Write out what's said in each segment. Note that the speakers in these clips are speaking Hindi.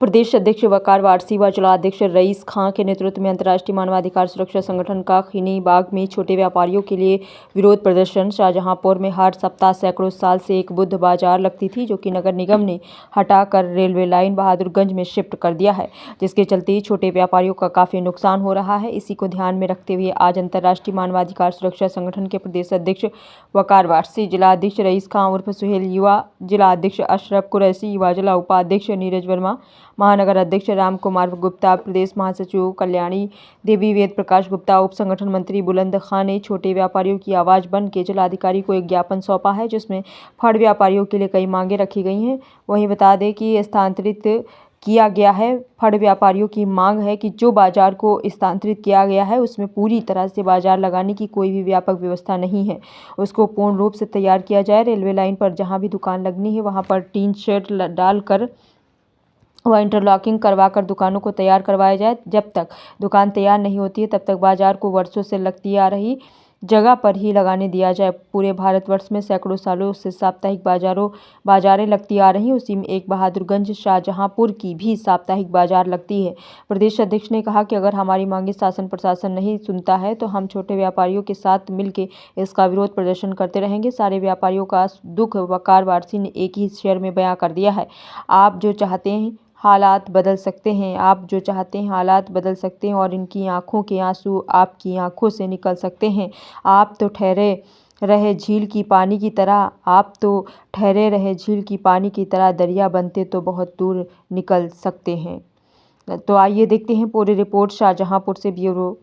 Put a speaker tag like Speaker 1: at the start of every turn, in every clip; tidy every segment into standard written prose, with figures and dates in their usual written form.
Speaker 1: प्रदेश अध्यक्ष वकार वारसी व जिलाध्यक्ष रईस खां के नेतृत्व में अंतर्राष्ट्रीय मानवाधिकार सुरक्षा संगठन का खिनी बाग में छोटे व्यापारियों के लिए विरोध प्रदर्शन। शाहजहांपुर में हर सप्ताह सैकड़ों साल से एक बुध बाजार लगती थी, जो कि नगर निगम ने हटाकर रेलवे लाइन बहादुरगंज में शिफ्ट कर दिया है, जिसके चलते छोटे व्यापारियों का काफ़ी नुकसान हो रहा है। इसी को ध्यान में रखते हुए आज अंतर्राष्ट्रीय मानवाधिकार सुरक्षा संगठन के प्रदेश अध्यक्ष वकार वारसी, जिलाध्यक्ष रईस खां उर्फ सुहेल, युवा जिलाध्यक्ष अशरफ कुरैशी, युवा जिला उपाध्यक्ष नीरज वर्मा, महानगर अध्यक्ष राम कुमार गुप्ता, प्रदेश महासचिव कल्याणी देवी, वेद प्रकाश गुप्ता, उप संगठन मंत्री बुलंद खां ने छोटे व्यापारियों की आवाज़ बन के जिलाधिकारी को एक ज्ञापन सौंपा है, जिसमें फड़ व्यापारियों के लिए कई मांगे रखी गई हैं। वहीं बता दें कि स्थानांतरित किया गया है। फड़ व्यापारियों की मांग है कि जो बाजार को स्थानांतरित किया गया है उसमें पूरी तरह से बाजार लगाने की कोई भी व्यापक व्यवस्था नहीं है, उसको पूर्ण रूप से तैयार किया जाए। रेलवे लाइन पर जहां भी दुकान लगनी है वहां पर टीन शेड डालकर व इंटरलॉकिंग करवाकर दुकानों को तैयार करवाया जाए। जब तक दुकान तैयार नहीं होती है तब तक बाजार को वर्षों से लगती आ रही जगह पर ही लगाने दिया जाए। पूरे भारतवर्ष में सैकड़ों सालों से साप्ताहिक बाजारें लगती आ रही हैं, उसी में एक बहादुरगंज शाहजहांपुर की भी साप्ताहिक बाजार लगती है। प्रदेश अध्यक्ष ने कहा कि अगर हमारी मांगे शासन प्रशासन नहीं सुनता है तो हम छोटे व्यापारियों के साथ मिलकर इसका विरोध प्रदर्शन करते रहेंगे। सारे व्यापारियों का दुख वकार वारसी ने एक ही शेर में बयां कर दिया है। आप जो चाहते हैं हालात बदल सकते हैं, आप जो चाहते हैं हालात बदल सकते हैं और इनकी आंखों के आंसू आपकी आंखों से निकल सकते हैं। आप तो ठहरे रहे झील की पानी की तरह, आप तो ठहरे रहे झील की पानी की तरह, दरिया बनते तो बहुत दूर निकल सकते हैं। तो आइए देखते हैं पूरी रिपोर्ट शाहजहांपुर से ब्यूरो।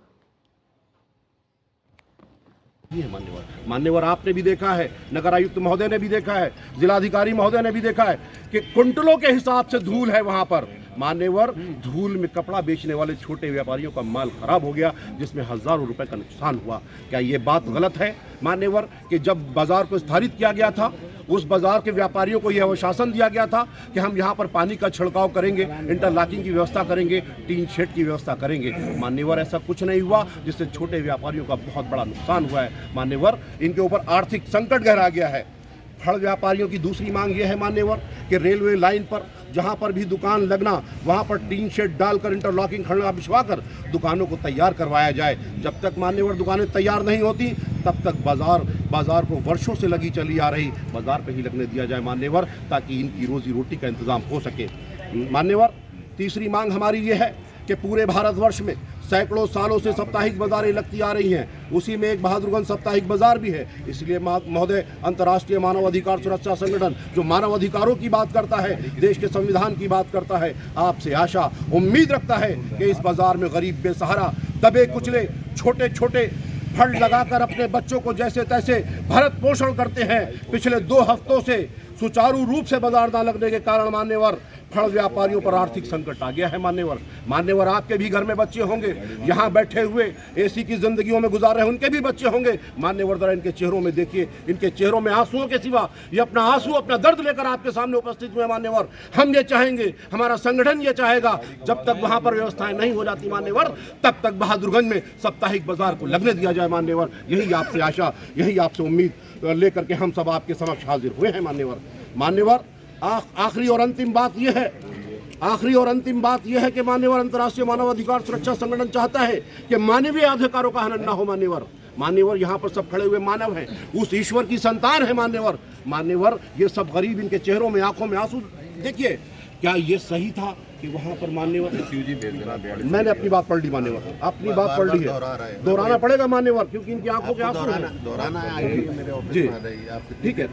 Speaker 2: मान्यवर आपने भी देखा है, नगर आयुक्त महोदय ने भी देखा है, जिलाधिकारी महोदय ने भी देखा है कि कुंटलों के हिसाब से धूल है वहां पर। मान्यवर धूल में कपड़ा बेचने वाले छोटे व्यापारियों का माल खराब हो गया, जिसमें हजारों रुपए का नुकसान हुआ। क्या ये बात गलत है मान्यवर कि जब बाजार को स्थापित किया गया था उस बाजार के व्यापारियों को यह आश्वासन दिया गया था कि हम यहाँ पर पानी का छिड़काव करेंगे, इंटरलॉकिंग की व्यवस्था करेंगे, टीन शेड की व्यवस्था करेंगे। मान्यवर ऐसा कुछ नहीं हुआ, जिससे छोटे व्यापारियों का बहुत बड़ा नुकसान हुआ है। मान्यवर इनके ऊपर आर्थिक संकट गहरा गया है। फड़ व्यापारियों की दूसरी मांग यह है मान्यवर कि रेलवे लाइन पर जहां पर भी दुकान लगना वहां पर टीन शेड डालकर इंटरलॉकिंग खड़ना बिछवाकर दुकानों को तैयार करवाया जाए। जब तक मान्यवर दुकानें तैयार नहीं होती तब तक बाजार को वर्षों से लगी चली आ रही बाजार पे ही लगने दिया जाए मान्यवर, ताकि इनकी रोजी रोटी का इंतजाम हो सके। मान्यवर तीसरी मांग हमारी ये है कि पूरे भारतवर्ष में सैकड़ों सालों से साप्ताहिक बाजारें लगती आ रही हैं, उसी में एक बहादुरगंज साप्ताहिक बाजार भी है। इसलिए महोदय अंतर्राष्ट्रीय मानव अधिकार सुरक्षा संगठन जो मानव अधिकारों की बात करता है, देश के संविधान की बात करता है, आपसे आशा उम्मीद रखता है कि इस बाजार में गरीब बेसहारा दबे कुचले छोटे छोटे फड़ लगाकर अपने बच्चों को जैसे तैसे भरण पोषण करते हैं। पिछले 2 हफ्तों से सुचारू रूप से बाजार न लगने के कारण मान्यवर फड़ व्यापारियों पर आर्थिक संकट आ गया है। मान्यवर आपके भी घर में बच्चे होंगे, यहाँ बैठे हुए एसी की जिंदगियों में गुजार रहे हैं उनके भी बच्चे होंगे। मान्यवर जरा इनके चेहरों में देखिए, इनके चेहरों में आंसुओं के सिवा ये अपना आंसू अपना दर्द लेकर आपके सामने उपस्थित हुए। मान्यवर हम ये चाहेंगे, हमारा संगठन ये चाहेगा, जब तक वहाँ पर व्यवस्थाएं नहीं हो जाती मान्यवर तब तक बहादुरगंज में साप्ताहिक बाजार को लगने दिया जाए। मान्यवर यही आपसे आशा, यही आपसे उम्मीद लेकर के हम सब आपके समक्ष हाजिर हुए हैं। मान्यवर आखिरी और अंतिम बात यह है कि मान्यवर अंतर्राष्ट्रीय मानव अधिकार सुरक्षा संगठन चाहता है कि मानवीय अधिकारों का हनन न हो। मान्यवर यहाँ पर सब खड़े हुए मानव हैं, उस ईश्वर की संतान है। मान्यवर ये सब गरीब, इनके चेहरों में आंखों में आंसू देखिए। क्या ये सही था कि वहाँ पर मान्यवर, मैंने अपनी बात पढ़ ली मान्यवर, अपनी बात पढ़ ली है, दोहराना पड़ेगा मान्यवर, क्योंकि इनकी आंखों के आंसू जी ठीक है।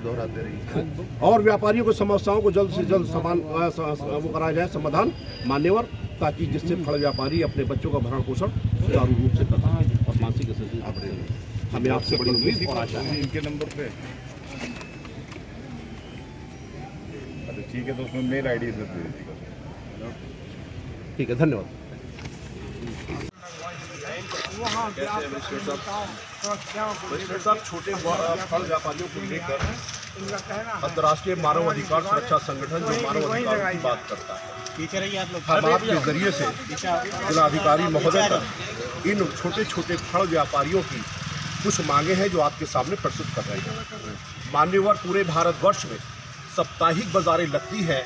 Speaker 2: और व्यापारियों की समस्याओं को जल्द से जल्द वो कराया जाए समाधान मान्यवर, ताकि जिससे फड़ व्यापारी अपने बच्चों का भरण पोषण सुचारू रूप से कर सकें और मानसिक स्थिति। हमें आपसे बड़ी उम्मीद और आशा है।
Speaker 3: इनके नंबर पे ठीक है, तो उसमें मेल आईडी से दे दीजिएगा।
Speaker 2: ठीक है, धन्यवाद। छोटे फल व्यापारियों को लेकर अंतर्राष्ट्रीय मानव अधिकार सुरक्षा संगठन जो मानव अधिकारों की बात करता है, हम आपके जरिए से जिलाधिकारी महोदय तक इन छोटे छोटे फल व्यापारियों की कुछ मांगे हैं जो आपके सामने प्रस्तुत कर रहे हैं। मान्यवर पूरे भारतवर्ष में साप्ताहिक बाजारें लगती है,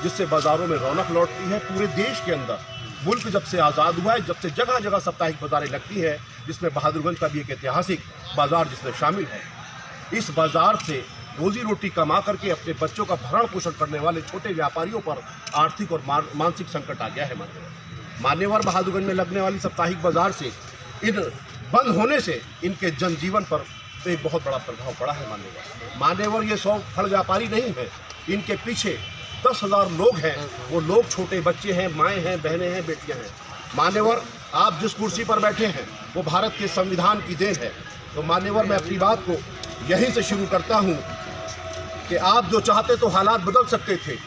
Speaker 2: जिससे बाजारों में रौनक लौटती है। पूरे देश के अंदर मुल्क जब से आज़ाद हुआ है, जब से जगह जगह साप्ताहिक बाज़ारें लगती है, जिसमें बहादुरगंज का भी एक ऐतिहासिक बाज़ार जिसमें शामिल है। इस बाज़ार से रोजी रोटी कमा करके अपने बच्चों का भरण पोषण करने वाले छोटे व्यापारियों पर आर्थिक और मानसिक संकट आ गया है। मान्यवर बहादुरगंज में लगने वाली साप्ताहिक बाज़ार से इन बंद होने से इनके जनजीवन पर एक बहुत बड़ा प्रभाव पड़ा है। मान्यवर ये 100 फल व्यापारी नहीं है, इनके पीछे 10,000 लोग हैं। वो लोग छोटे बच्चे हैं, माएँ हैं, बहनें हैं, बेटियां हैं। मान्यवर आप जिस कुर्सी पर बैठे हैं वो भारत के संविधान की देन है। तो मान्यवर मैं अपनी बात को यहीं से शुरू करता हूँ कि आप जो चाहते तो हालात बदल सकते थे,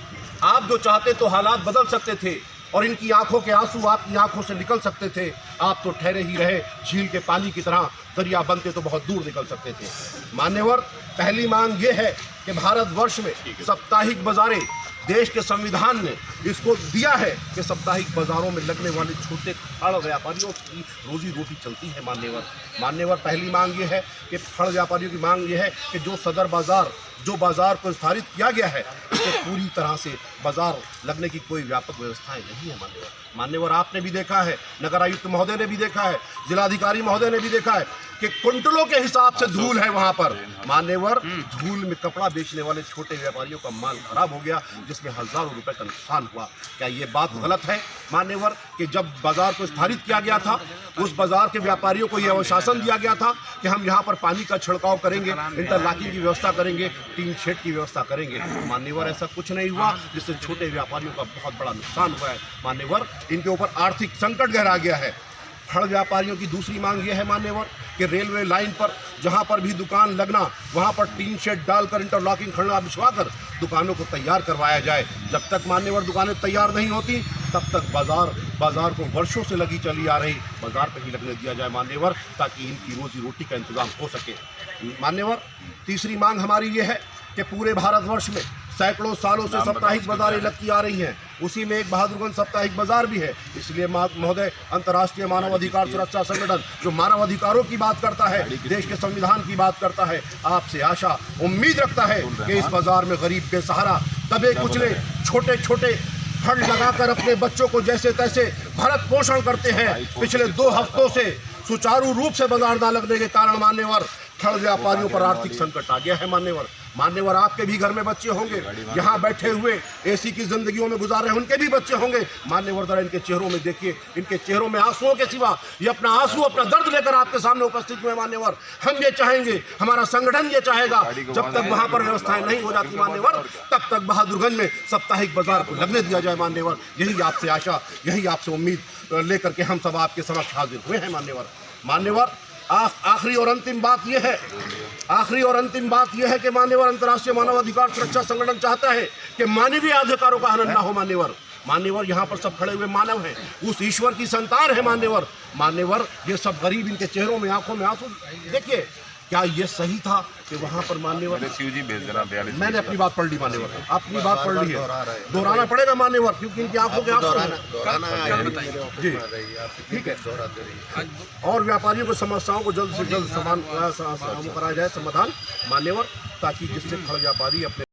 Speaker 2: आप जो चाहते तो हालात बदल सकते थे और इनकी आंखों के आंसू आपकी आंखों से निकल सकते थे। आप तो ठहरे ही रहे झील के पानी की तरह, दरिया बनते तो बहुत दूर निकल सकते थे। मान्यवर पहली मांग ये है कि भारतवर्ष में साप्ताहिक बाज़ारें, देश के संविधान ने इसको दिया है कि साप्ताहिक बाज़ारों में लगने वाले छोटे फल व्यापारियों की रोजी रोटी चलती है। मान्यवर पहली मांग ये है कि फल व्यापारियों की मांग ये है कि जो सदर बाज़ार, जो बाज़ार को स्थापित किया गया है, उसे पूरी तरह से बाज़ार लगने की कोई व्यापक व्यवस्थाएं नहीं है। मान्यवर आपने भी देखा है, नगर आयुक्त महोदय ने भी देखा है, जिलाधिकारी महोदय ने भी देखा है कि कुंटलों के हिसाब से धूल है वहाँ पर। मान्यवर धूल में कपड़ा बेचने वाले छोटे व्यापारियों का माल खराब हो गया, जिसमें हज़ारों रुपए का नुकसान हुआ। क्या ये बात गलत है मान्यवर कि जब बाज़ार को स्थापित किया गया था, उस बाज़ार के व्यापारियों को यह अनुशासन दिया गया था कि हम यहाँ पर पानी का छिड़काव करेंगे, इंटरलॉकिंग की व्यवस्था करेंगे, टीन शेड की व्यवस्था करेंगे। मान्यवर ऐसा कुछ नहीं हुआ, जिससे छोटे व्यापारियों का बहुत बड़ा नुकसान हुआ है। मान्यवर इनके ऊपर आर्थिक संकट गहरा गया है। फल व्यापारियों की दूसरी मांग ये है मान्यवर कि रेलवे लाइन पर जहाँ पर भी दुकान लगना, वहाँ पर टीन शेड डालकर इंटरलॉकिंग खड़ना बिछवाकर दुकानों को तैयार करवाया जाए। जब तक मान्यवर दुकानें तैयार नहीं होती, तब तक बाज़ार को वर्षों से लगी चली आ रही बाज़ार पर ही लगने दिया जाए मान्यवर, ताकि इनकी रोजी रोटी का इंतज़ाम हो सके। मान्यवर तीसरी मांग हमारी ये है कि पूरे भारतवर्ष में सैकड़ों सालों से साप्ताहिक बाज़ारें लगती आ रही हैं, उसी में एक बहादुरगंज साप्ताहिक बाज़ार भी है। इसलिए महोदय, अंतर्राष्ट्रीय मानव अधिकार सुरक्षा संगठन जो मानव अधिकारों की बात करता है, देश के संविधान की बात करता है, आपसे आशा उम्मीद रखता है कि इस बाज़ार में गरीब बेसहारा, दबे कुचले, छोटे छोटे फंड लगाकर अपने बच्चों को जैसे तैसे भरण पोषण करते हैं। पिछले 2 हफ्तों से सुचारू रूप से बाजार न लगने के कारण मान्यवर फल व्यापारियों पर आर्थिक संकट आ गया है। मान्यवर आपके भी घर में बच्चे होंगे, यहाँ बैठे हुए एसी की जिंदगियों में गुजार रहे हैं, उनके भी बच्चे होंगे। मान्यवर जरा इनके चेहरों में देखिए, इनके चेहरों में आंसुओं के सिवा ये अपना आंसू, अपना दर्द लेकर आपके सामने उपस्थित हुए। मान्यवर हम ये चाहेंगे, हमारा संगठन ये चाहेगा, जब तक वहाँ पर व्यवस्थाएं नहीं हो जाती मान्यवर, तब तक बहादुरगंज में साप्ताहिक बाजार को लगने दिया जाए। मान्यवर यही आपसे आशा, यही आपसे उम्मीद लेकर के हम सब आपके समक्ष हाजिर हुए हैं। मान्यवर आखिरी और अंतिम बात यह है कि मान्यवर अंतर्राष्ट्रीय मानव अधिकार सुरक्षा संगठन चाहता है कि मानवीय अधिकारों का हनन ना हो। मान्यवर यहाँ पर सब खड़े हुए मानव हैं, उस ईश्वर की संतान है मान्यवर ये सब गरीब, इनके चेहरों में आंखों में आंसू देखिए। क्या ये सही था कि वहाँ पर मान्यवर, मैंने अपनी बात पढ़ ली मान्यवर, अपनी बात पढ़ ली है, दोहराना पड़ेगा मान्यवर, क्योंकि इनकी आंखों के आंसू जी ठीक है। और व्यापारियों की समस्याओं को जल्द से जल्द कराया जाए समाधान मान्यवर, ताकि जिससे फल व्यापारी अपने